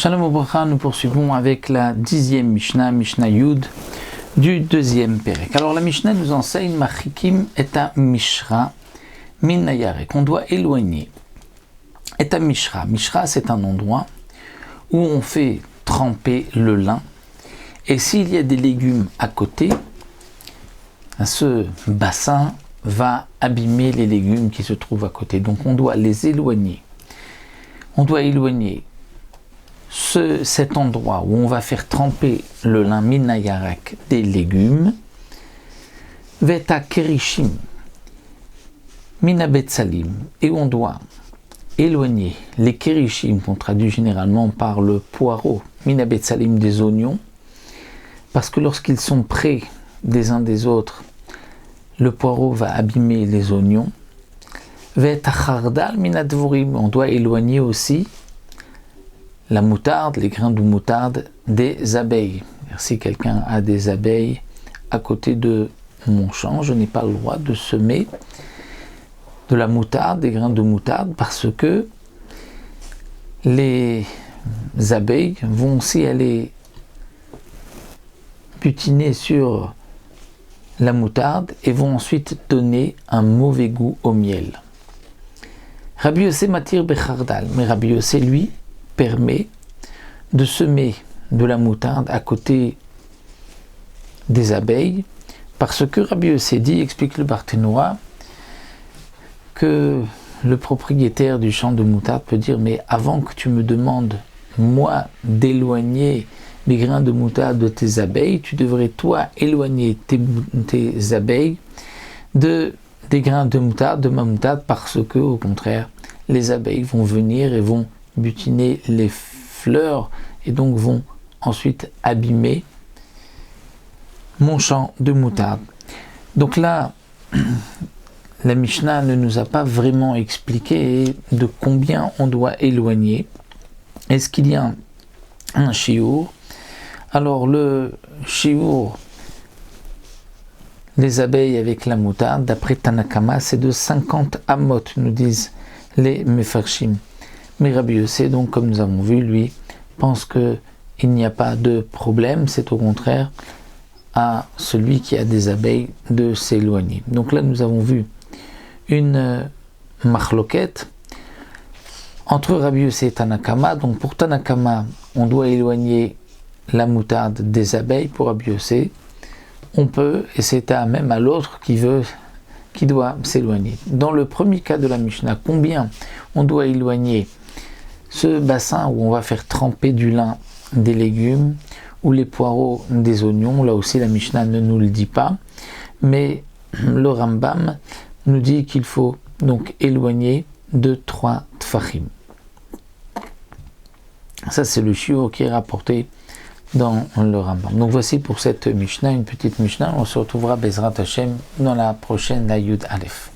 Shalom Obracha, nous poursuivons avec la 10e Mishnah, Mishnah Yud, du deuxième Pérek. Alors la Mishnah nous enseigne Machikim et a Mishra min hayarek, on doit éloigner. Et a Mishra, Mishra c'est un endroit où on fait tremper le lin, et s'il y a des légumes à côté, ce bassin va abîmer les légumes qui se trouvent à côté, donc on doit les éloigner. On doit éloigner cet endroit où on va faire tremper le lin min hayarek des légumes, veta kerishim min betsalim, et on doit éloigner les kerishim, qu'on traduit généralement par le poireau, min betsalim des oignons, parce que lorsqu'ils sont près des uns des autres, le poireau va abîmer les oignons. Veta chardal min advorim, on doit éloigner aussi la moutarde, les grains de moutarde des abeilles. Si quelqu'un a des abeilles à côté de mon champ, je n'ai pas le droit de semer de la moutarde, des grains de moutarde, parce que les abeilles vont aussi aller butiner sur la moutarde et vont ensuite donner un mauvais goût au miel. Rabbi Yossé matir bechardal, mais Rabbi Yossé, lui, permet de semer de la moutarde à côté des abeilles, parce que Rabbi Yossé dit, explique le Barthénois, que le propriétaire du champ de moutarde peut dire, mais avant que tu me demandes, moi, d'éloigner les grains de moutarde de tes abeilles, tu devrais, toi, éloigner tes abeilles des grains de moutarde, de ma moutarde, parce que, au contraire, les abeilles vont venir et vont butiner les fleurs et donc vont ensuite abîmer mon champ de moutarde. Donc là, la Mishnah ne nous a pas vraiment expliqué de combien on doit éloigner. Est-ce qu'il y a un shiur? Alors le shiur, les abeilles avec la moutarde, d'après Tanakama, c'est de 50 amot, nous disent les mefarshim. Mais Rabbi Yossé, donc comme nous avons vu, lui, pense qu'il n'y a pas de problème, c'est au contraire à celui qui a des abeilles de s'éloigner. Donc là, nous avons vu une machloket entre Rabbi Yossé et Tanakama. Donc pour Tanakama, on doit éloigner la moutarde des abeilles. Pour Rabbi Yossé, on peut, et c'est même à l'autre qui doit s'éloigner. Dans le premier cas de la Mishnah, combien on doit éloigner ce bassin où on va faire tremper du lin des légumes ou les poireaux des oignons? Là aussi la Mishnah ne nous le dit pas, mais le Rambam nous dit qu'il faut donc éloigner de 3 tfachim. Ça c'est le shiur qui est rapporté dans le Rambam. Donc voici pour cette Mishnah, une petite Mishnah. On se retrouvera Bezrat Hashem dans la prochaine, la Yud Aleph.